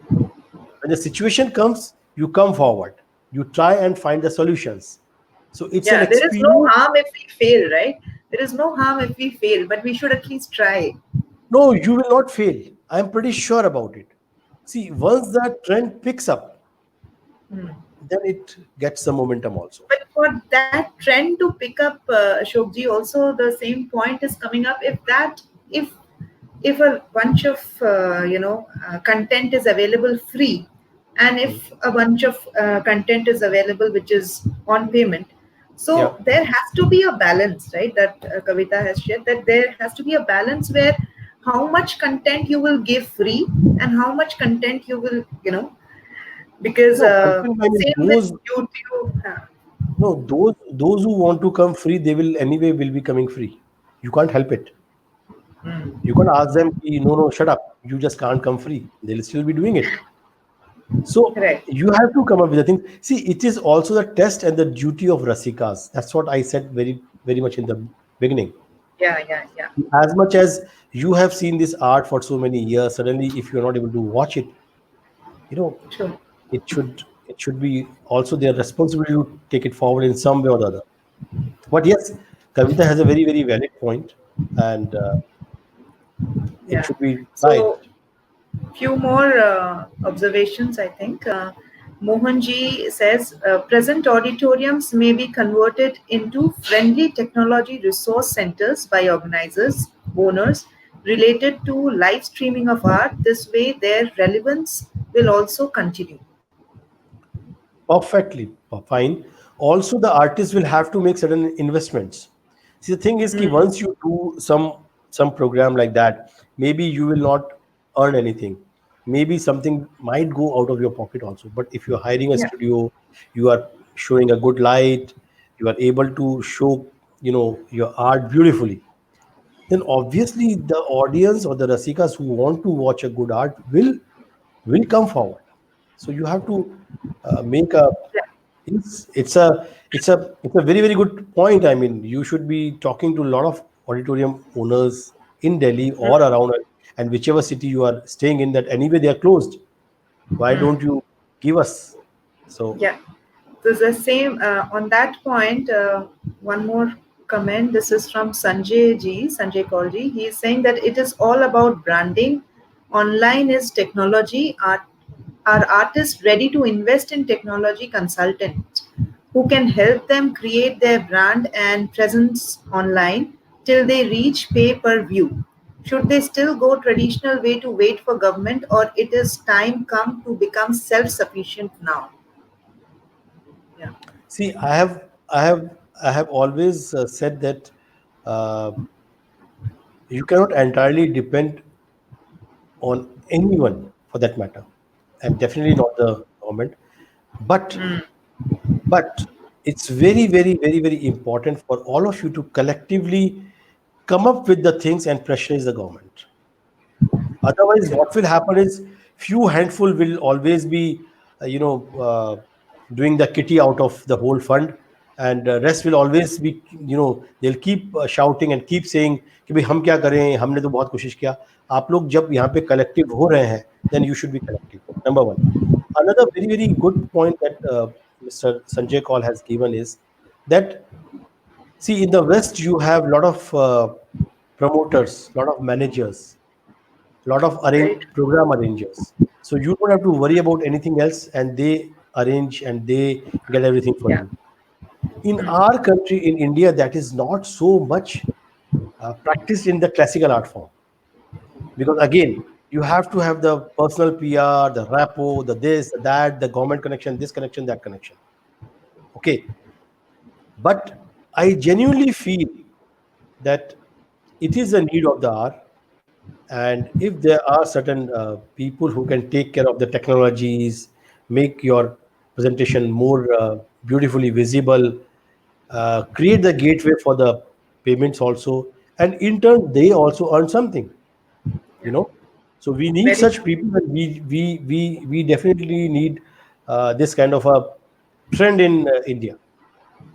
When the situation comes, you come forward, you try and find the solutions. So it's an Yeah. There is no experience. harm if we fail, right? There is no harm if we fail, but we should at least try. No, you will not fail. I'm pretty sure about it. See, once that trend picks up, then it gets the momentum also. But for that trend to pick up, Ashokji, also the same point is coming up. If if a bunch of content is available free, and Hmm. if a bunch of content is available which is on payment, Yeah. so there has to be a balance, right? That Kavita has shared, that there has to be a balance where how much content you will give free and how much content you will, because No, content, I mean, same with YouTube. those who want to come free, they will anyway will be coming free. You can't help it. You can't ask them, no, no, shut up. You just can't come free. They'll still be doing it. So Right. you have to come up with a thing. See, it is also the test and the duty of Rasikas. That's what I said very very much in the beginning. Yeah, yeah, yeah. As much as you have seen this art for so many years, suddenly if you're not able to watch it, you know, True. it should be also their responsibility to take it forward in some way or the other. But yes, Kavita has a very very valid point, and it Yeah. should be tried. So few more observations, I think. Mohanji says present auditoriums may be converted into friendly technology resource centers by organizers, owners related to live streaming of art. This way, their relevance will also continue. Perfectly fine. Also, the artist will have to make certain investments. See, the thing is, ki once you do some program like that, maybe you will not earn anything. Maybe something might go out of your pocket also. But if you're hiring a Yeah. studio, you are showing a good light, you are able to show, your art beautifully, then obviously the audience or the rasikas who want to watch a good art will come forward. So you have to make a Yeah. it's a very very good point. I mean, you should be talking to a lot of auditorium owners in Delhi or around, and whichever city you are staying in, that anyway they are closed. Why don't you give us? So Yeah. So the same on that point. One more comment. This is from Sanjay Kaulji. He is saying that it is all about branding. Online is technology. Are artists ready to invest in technology consultants who can help them create their brand and presence online till they reach pay per view? Should they still go traditional way to wait for government, or it is time come to become self sufficient now? Yeah. see, I have always said that uh, you cannot entirely depend on anyone for that matter, and definitely not the government. But but it's very very very very important for all of you to collectively come up with the things and pressurize the government. Otherwise, what will happen is few handful will always be, doing the kitty out of the whole fund, and rest will always be, they'll keep shouting and keep saying कि भाई हम क्या करें, हमने तो बहुत कोशिश किया. आप लोग जब यहाँ पे collective हो रहे हैं, then you should be collective. Number one. Another very very good point that Mr. Sanjay Kaul has given is that, see, in the West you have a lot of promoters, lot of managers, lot of Right. program arrangers. So you don't have to worry about anything else, and they arrange and they get everything for Yeah. you. In our country, in India, that is not so much practiced in the classical art form, because again, you have to have the personal PR, the rapo, the this, the that, the government connection, this connection, that connection. Okay, but I genuinely feel that it is a need of the hour. And if there are certain people who can take care of the technologies, make your presentation more beautifully visible, create the gateway for the payments also, and in turn they also earn something, Yeah. you know. So we need Very such true. people, and we definitely need this kind of a trend in India,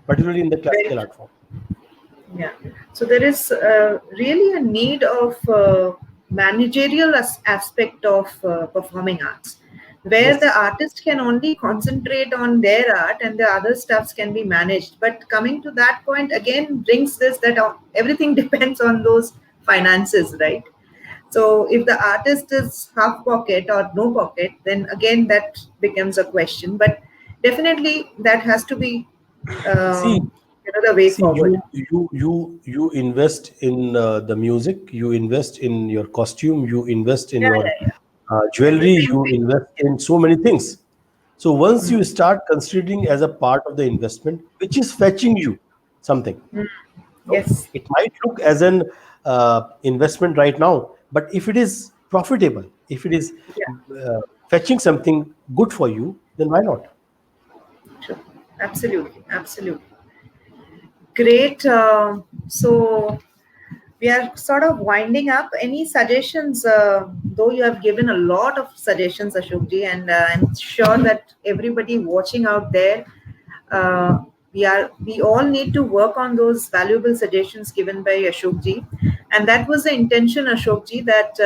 particularly in the Very classical true. art form. Yeah. So there is really a need of managerial aspect of performing arts, where the Yes. artist can only concentrate on their art and the other stuffs can be managed. But coming to that point again brings this that everything depends on those finances, right? So if the artist is half pocket or no pocket, then again that becomes a question. But definitely that has to be See, the way See, forward. you invest in the music, you invest in your costume, you invest in Yeah, your yeah, yeah. jewelry, Everything. you invest in so many things. So once you start considering as a part of the investment, which is fetching you something, Yes. it might look as an investment right now, but if it is profitable, if it is Yeah. fetching something good for you, then why not? Sure. Absolutely. Absolutely. Great. So we are sort of winding up. Any suggestions? Though you have given a lot of suggestions, Ashokji, and I'm sure that everybody watching out there we all need to work on those valuable suggestions given by Ashok ji, and that was the intention, Ashok ji, that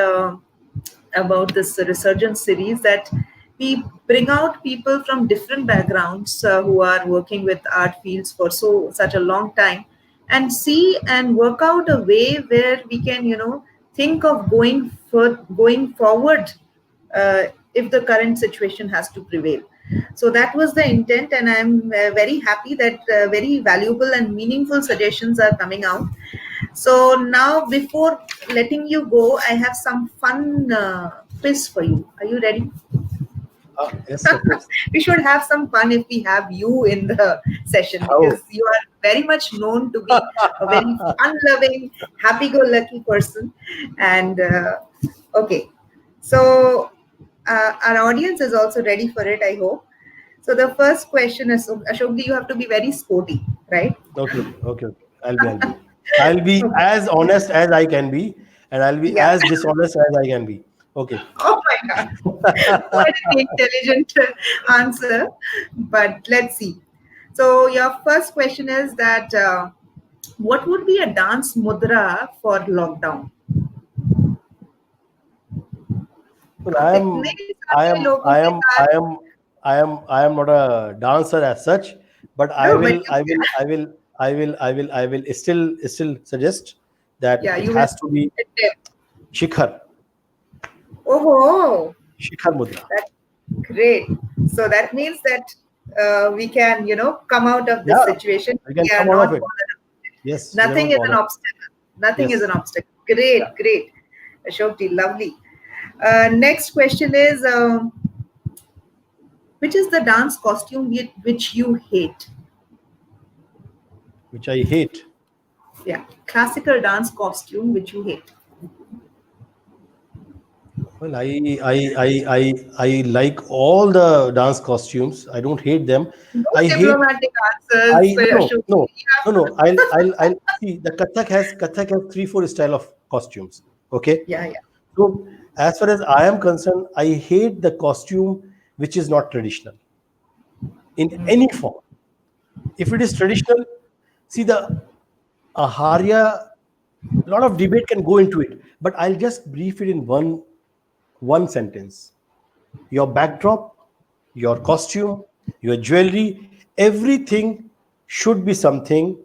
about this resurgence series, that we bring out people from different backgrounds who are working with art fields for such a long time, and see and work out a way where we can think of going forward, uh, if the current situation has to prevail. So that was the intent, and I'm very happy that very valuable and meaningful suggestions are coming out. So now, before letting you go, I have some fun quiz for you. Are you ready? Yes, of course. We should have some fun if we have you in the session, Oh, because you are very much known to be a very fun-loving, happy-go-lucky person. And okay, so our audience is also ready for it, I hope. So the first question is, Ashok, you have to be very sporty, right? okay, okay, okay. I'll be Okay. as honest as I can be, and I'll be Yeah. as dishonest as I can be. Okay. Oh my God. What an intelligent answer. But let's see. So, your first question is that what would be a dance mudra for lockdown? Well, अब इतने सारे लोगों के साथ I am not a dancer as such, but no, but you I will still suggest that yeah, it you will has to be attempt. Shikhar, Oh, Shikhar Mudra. that's great. So that means that we can, come out of this Yeah, situation. we can We are come out not of it. bothered. Yes, we are Nothing not is an bothered. obstacle. Nothing is Yes, an obstacle. yeah. Great, great. Ashokji, lovely. Next question is, which is the dance costume which you hate? Which I hate. Yeah, classical dance costume which you hate. Well, I like all the dance costumes. I don't hate them. No I hate. diplomatic answers, No, no, Ashokji. no, You have no, to, no. I'll see. The Kathak has three, four style of costumes. Okay. yeah, yeah. So as far as I am concerned, I hate the costume which is not traditional in any form. If it is traditional, see the aharya. A lot of debate can go into it, but I'll just brief it in one sentence. Your backdrop, your costume, your jewelry, everything should be something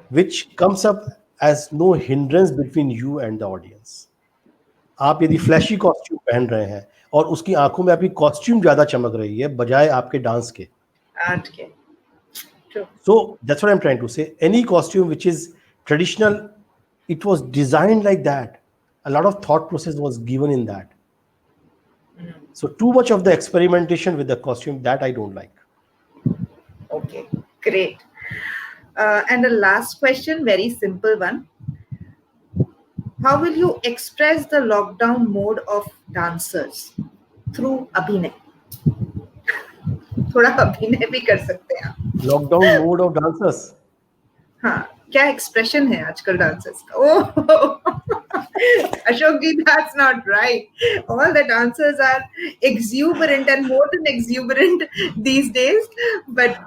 which comes up as no hindrance between you and the audience. आप यदि flashy costume पहन रहे हैं और उसकी आंखों में आपकी कॉस्ट्यूम ज्यादा चमक रही है बजाय आपके डांस के, Okay. True. so that's what I'm trying to say. Any costume which is traditional, it was designed like that. A lot of thought process was given in that. So too much of the experimentation with the costume, that I don't like. Okay. Great. And the last question, very simple one. How will you express the lockdown mode of dancers? Through abhinay. थोड़ा अभिनय भी कर सकते हैं आप. Lockdown mode of dancers. हाँ, क्या expression है आजकल डांसर्स का? ओह, अशोक जी, that's not right. All the dancers are exuberant and more than exuberant these days. But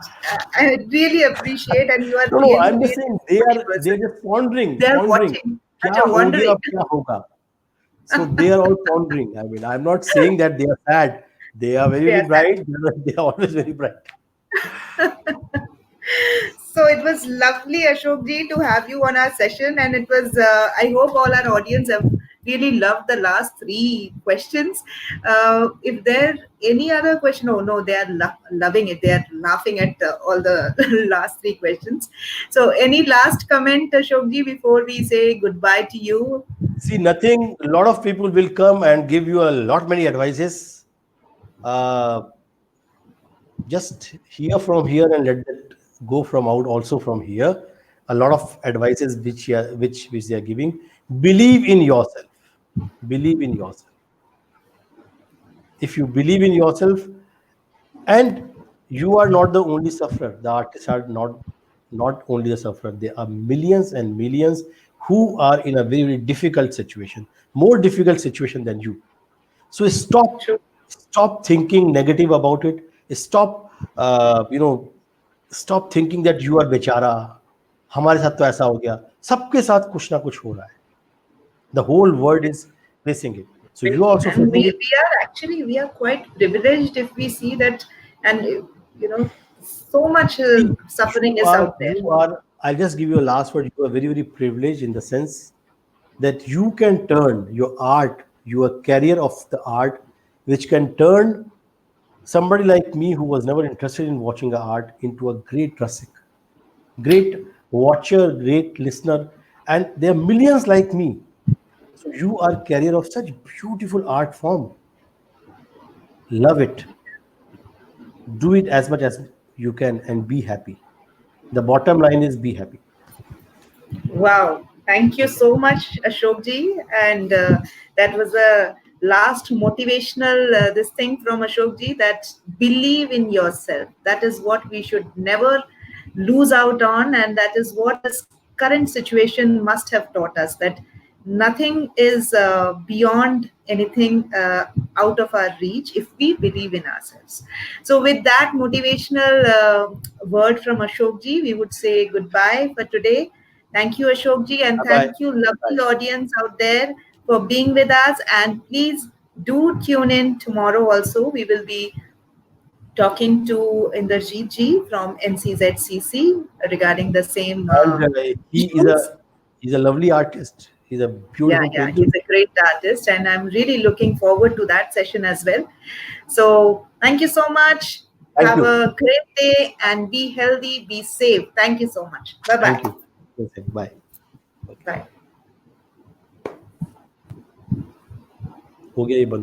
I really appreciate, and you are No, no, really, I'm just really saying a funny they're person. just pondering, They are pondering. watching. क्या अच्छा, हो गया wondering. अब क्या होगा? So they are all pondering. I mean, I'm not saying that they are sad. They are very, They very are sad. bright. They are always very bright. So it was lovely, Ashok ji, to have you on our session, and it was. I hope all our audience have really loved the last three questions. If there any other question, oh no, they are loving it. They are laughing at all the last three questions. So, any last comment, Ashok ji, before we say goodbye to you? See, nothing. A lot of people will come and give you a lot many advices. Uh, just hear from here and let it go from out also from here. A lot of advices which they are giving. Believe in yourself. Believe in yourself. If you believe in yourself, and you are not the only sufferer, the artists are not only the sufferer. There are millions and millions who are in a very, very difficult situation, more difficult situation than you. So True. stop thinking negative about it. Stop, Stop thinking that you are बेचारा, हमारे साथ तो ऐसा हो गया. सबके साथ कुछ ना कुछ हो रहा है. The whole world is facing it. So you are also And facing it. we are quite privileged if we see that, and so much See, suffering is out there. I'll just give you a last word. You are very, very privileged in the sense that you can turn your art, your career of the art, which can turn somebody like me who was never interested in watching the art into a great rasik, great watcher, great listener, and there are millions like me. So you are carrier of such beautiful art form. Love it. Do it as much as you can and be happy. The bottom line is be happy. Wow. Thank you so much, Ashokji. And that was a last motivational this thing from Ashokji, that believe in yourself. That is what we should never lose out on. And that is what this current situation must have taught us, that nothing is beyond anything out of our reach if we believe in ourselves. So with that motivational word from Ashokji, we would say goodbye for today. Thank you, Ashokji, and Bye bye. thank you, Bye. lovely audience out there, for being with us. And please do tune in tomorrow also. We will be talking to Inderjeet ji from NCZCC regarding the same And issues. he's a lovely artist. He's a Yeah, beautiful yeah, painter. he's a great artist, and I'm really looking forward to that session as well. So, thank you so much. Thank Have you. a great day and be healthy, be safe. Thank you so much. Bye bye. Thank you. Bye. Okay. Bye. हो गया ये बंद.